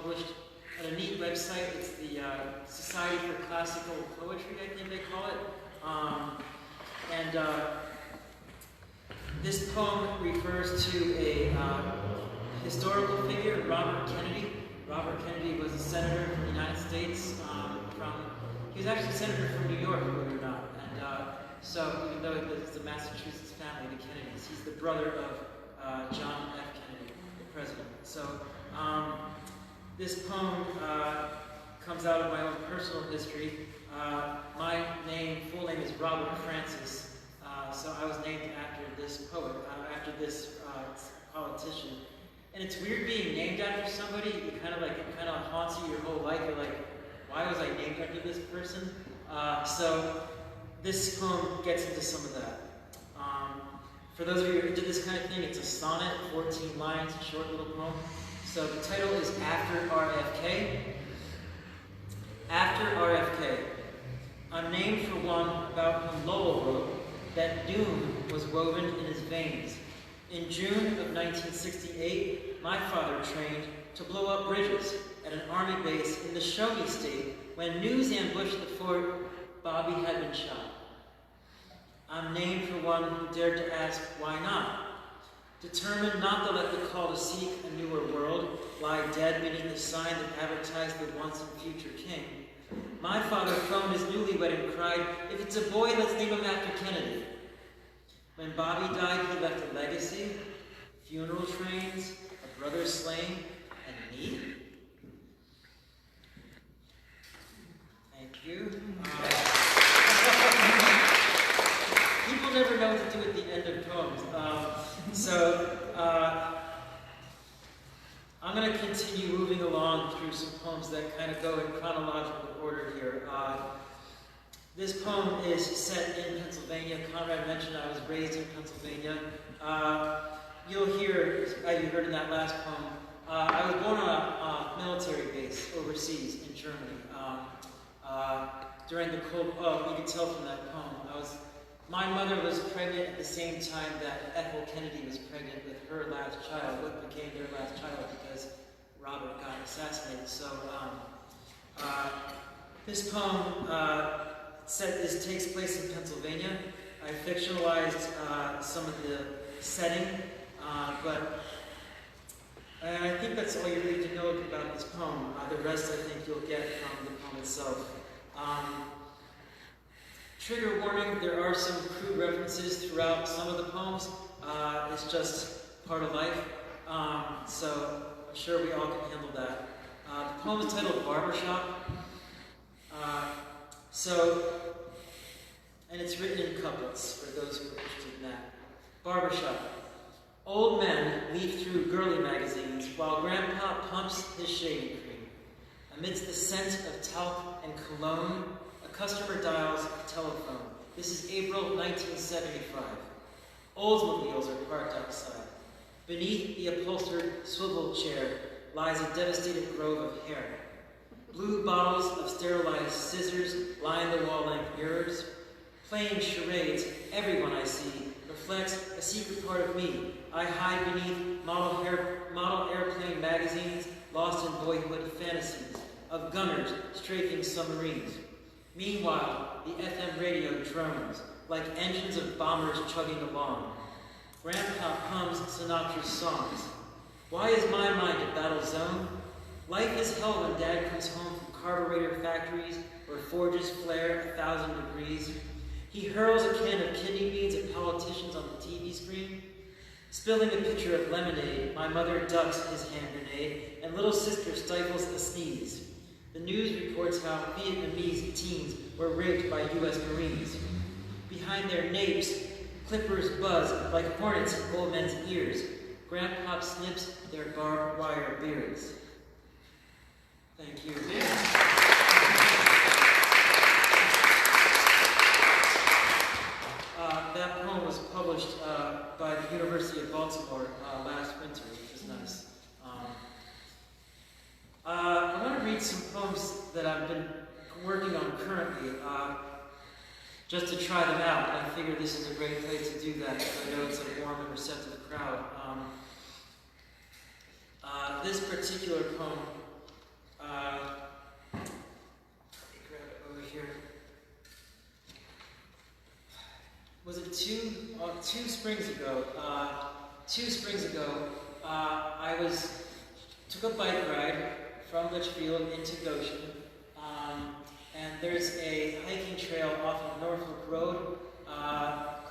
published at a neat website. It's the Society for Classical Poetry, I think they call it. This poem refers to a historical figure, Robert Kennedy. Robert Kennedy was a senator from the United States. He was actually a senator from New York, believe it or not. And so, even though it's a Massachusetts family, the Kennedys, he's the brother of John F. Kennedy, the president. So, this poem comes out of my own personal history. My full name is Robert Francis, so I was named after this poet, after this politician. And it's weird being named after somebody. It kind of haunts you your whole life. You're like, why was I named after this person? So this poem gets into some of that. For those of you who did this kind of thing, it's a sonnet, 14 lines, a short little poem. So the title is After RFK. After RFK. I'm named for one about whom Lowell wrote that doom was woven in his veins. In June of 1968, my father trained to blow up bridges at an army base in the Shogi state when news ambushed the fort. Bobby had been shot. I'm named for one who dared to ask, why not? Determined not to let the call to seek a newer world lie dead beneath the sign that advertised the once and future king. My father phoned his newlywed and cried, if it's a boy, let's name him after Kennedy. When Bobby died, he left a legacy, funeral trains, a brother slain, and me. Thank you. People never know what to do at the end of poems. I'm going to continue moving along through some poems that kind of go in chronological order here. This poem is set in Pennsylvania. Conrad mentioned I was raised in Pennsylvania. You'll hear, as you heard in that last poem, I was born on a military base overseas in Germany. During the Cold War, you can tell from that poem, my mother was pregnant at the same time that Ethel Kennedy was pregnant with her last child, what became their last child because Robert got assassinated. So this poem takes place in Pennsylvania. I fictionalized some of the setting, but I think that's all you need to know about this poem. The rest I think you'll get from the poem itself. Trigger warning, there are some crude references throughout some of the poems. It's just part of life. So I'm sure we all can handle that. The poem is titled Barbershop. And it's written in couplets for those who are interested in that. Barbershop. Old men leaf through girly magazines while Grandpa pumps his shaving cream. Amidst the scent of talc and cologne, a customer dials a telephone. This is April 1975. Oldsmobiles are parked outside. Beneath the upholstered swivel chair lies a devastated grove of hair. Blue bottles of sterilized scissors line the wall-length mirrors. Playing charades, everyone I see reflects a secret part of me. I hide beneath model airplane magazines, lost in boyhood fantasies of gunners strafing submarines. Meanwhile, the FM radio drones like engines of bombers chugging along. Grandpa hums Sinatra's songs. Why is my mind a battle zone? Life is hell when Dad comes home from carburetor factories where forges flare 1,000 degrees. He hurls a can of kidney beans at politicians on the TV screen. Spilling a pitcher of lemonade, my mother ducks his hand grenade, and little sister stifles a sneeze. The news reports how Vietnamese teens were raped by U.S. Marines. Behind their napes, clippers buzz like hornets in old men's ears. Grandpa snips their barbed wire beards. Thank you. That poem was published by the University of Baltimore last winter, which is nice. I want to read some poems that I've been working on currently, just to try them out. I figure this is a great place to do that because I know it's a warm and receptive crowd. This particular poem two springs ago. I took a bike ride from Litchfield into Goshen, and there's a hiking trail off of Norfolk Road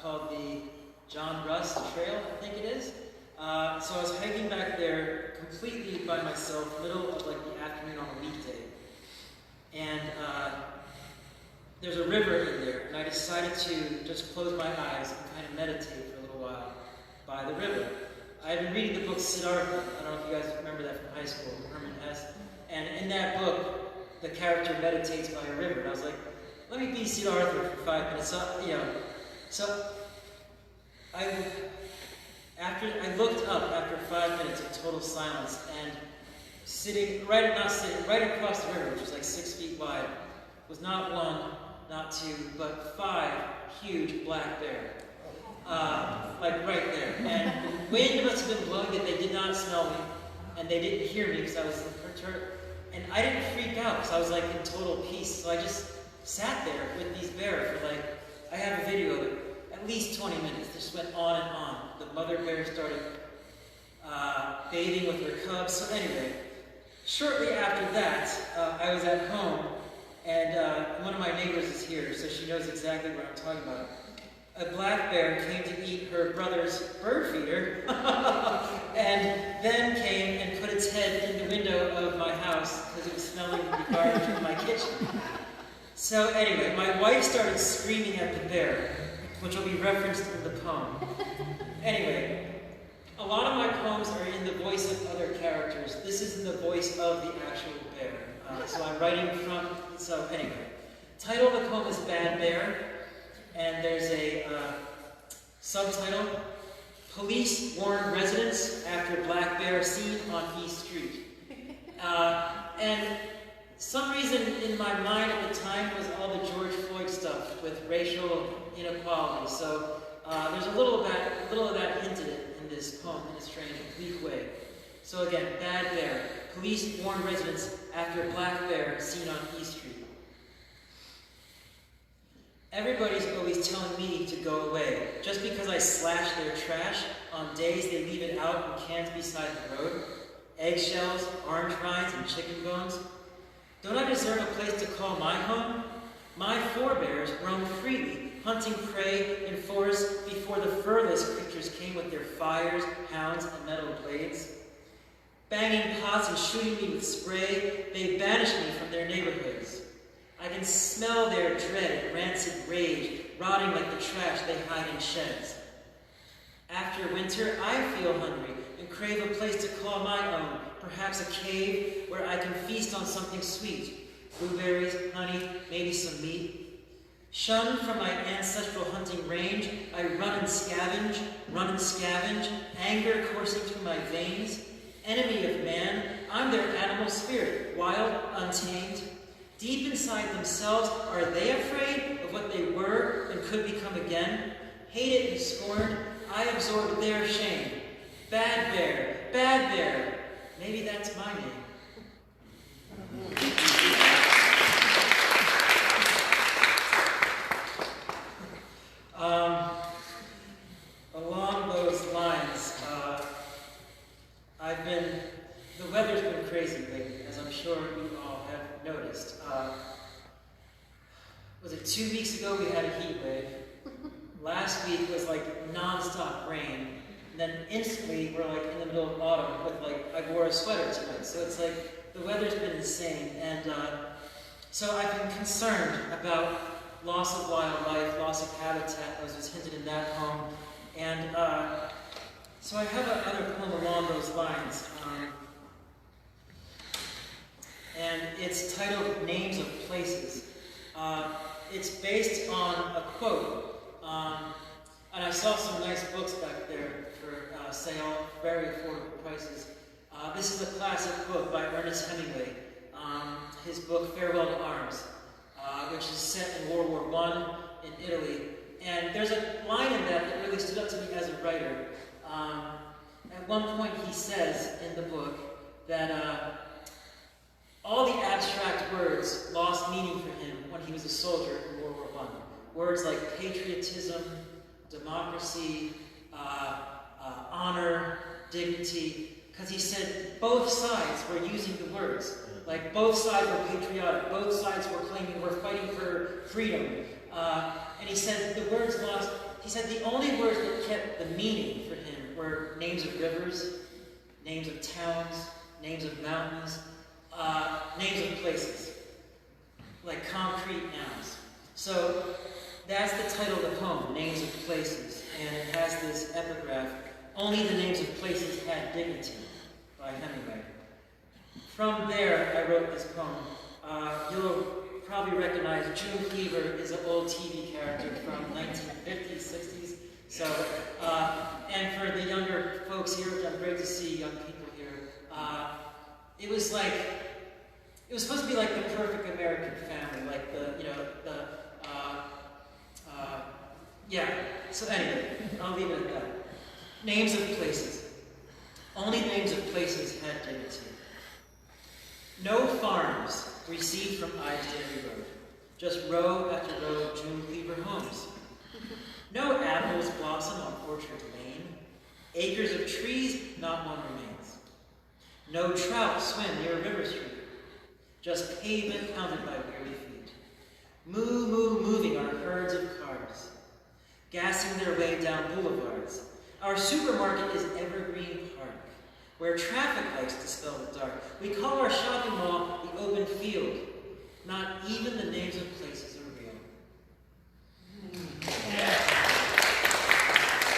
called the John Russ Trail, I think it is. So I was hiking back there completely by myself, middle of like the afternoon on a weekday, and there's a river in there, and I decided to just close my eyes and kind of meditate for a little while by the river. I had been reading the book Siddhartha. I don't know if you guys remember that from high school, Herman Hesse. And in that book, the character meditates by a river. And I was like, let me be Siddhartha for 5 minutes. So I looked up after 5 minutes of total silence, and right across the river, which was like 6 feet wide, was not one, not two, but 5 huge black bears. Like right there. And the wind must have been blowing that they did not smell me, and they didn't hear me because I was perturbed. And I didn't freak out because I was like in total peace. So I just sat there with these bears for like, I have a video of it, at least 20 minutes. Just went on and on. The mother bear started bathing with her cubs. So anyway, shortly after that, I was at home, and one of my neighbors is here, so she knows exactly what I'm talking about. A black bear came to eat her brother's bird feeder, and then came and put its head in the window of my house because it was smelling the garbage in my kitchen. So anyway, my wife started screaming at the bear, which will be referenced in the poem. Anyway, a lot of my poems are in the voice of other characters. This is in the voice of the actual bear. So I'm writing from, so anyway. Title of the poem is Bad Bear. And there's a subtitle, Police Warn Residents After Black Bear Seen on East Street. And some reason in my mind at the time was all the George Floyd stuff with racial inequality. So there's a little of that hinted in this poem in a strange, weak way. So again, Bad Bear. Police warn residents after black bear seen on East Street. Everybody's always telling me to go away, just because I slash their trash on days they leave it out in cans beside the road. Eggshells, orange rinds, and chicken bones. Don't I deserve a place to call my home? My forebears roamed freely, hunting prey in forests before the furthest creatures came with their fires, hounds, and metal blades. Banging pots and shooting me with spray, they banished me from their neighborhoods. I can smell their dread, rancid rage, rotting like the trash they hide in sheds. After winter, I feel hungry and crave a place to call my own, perhaps a cave where I can feast on something sweet, blueberries, honey, maybe some meat. Shunned from my ancestral hunting range, I run and scavenge, anger coursing through my veins. Enemy of man, I'm their animal spirit, wild, untamed. Deep inside themselves, are they afraid of what they were and could become again? Hated and scorned, I absorb their shame. Bad bear, maybe that's my name. Along those lines, the weather's been crazy lately, as I'm sure you all have noticed. Was it 2 weeks ago we had a heat wave? Last week was like non-stop rain. And then instantly we're like in the middle of autumn with like, I wore a sweater tonight. So it's like, the weather's been insane. And so I've been concerned about loss of wildlife, loss of habitat, as was hinted in that poem. And so I have another poem along those lines. And it's titled Names of Places. It's based on a quote. And I saw some nice books back there for sale, very affordable prices. This is a classic book by Ernest Hemingway. His book, Farewell to Arms, which is set in World War I in Italy. And there's a line in that that really stood up to me as a writer. At one point he says in the book that all the abstract words lost meaning for him when he was a soldier in World War I. Words like patriotism, democracy, honor, dignity, because he said both sides were using the words. Like, both sides were patriotic, both sides were claiming we're fighting for freedom. And he said the words lost, he said the only words that kept the meaning for him were names of rivers, names of towns, names of mountains, names of places, like concrete nouns. So that's the title of the poem, Names of Places, and it has this epigraph, "Only the names of places had dignity," by Hemingway. From there, I wrote this poem. You'll probably recognize June Cleaver is an old TV character from 1950s, 60s. So, and for the younger folks here, which I'm great to see young people here, it was supposed to be like the perfect American family, like yeah. So anyway, I'll leave it at that. Names of places. Only names of places had dignity. No farms recede from Ives Daily Road, just row after row of June Cleaver homes. No apples blossom on Orchard Lane, acres of trees, not one remains. No trout swim near River Street, just pavement pounded by weary feet. Moo, moo, moving our herds of cars, gassing their way down boulevards. Our supermarket is Evergreen Park, where traffic lights dispel the dark. We call our shopping mall the open field. Not even the names of places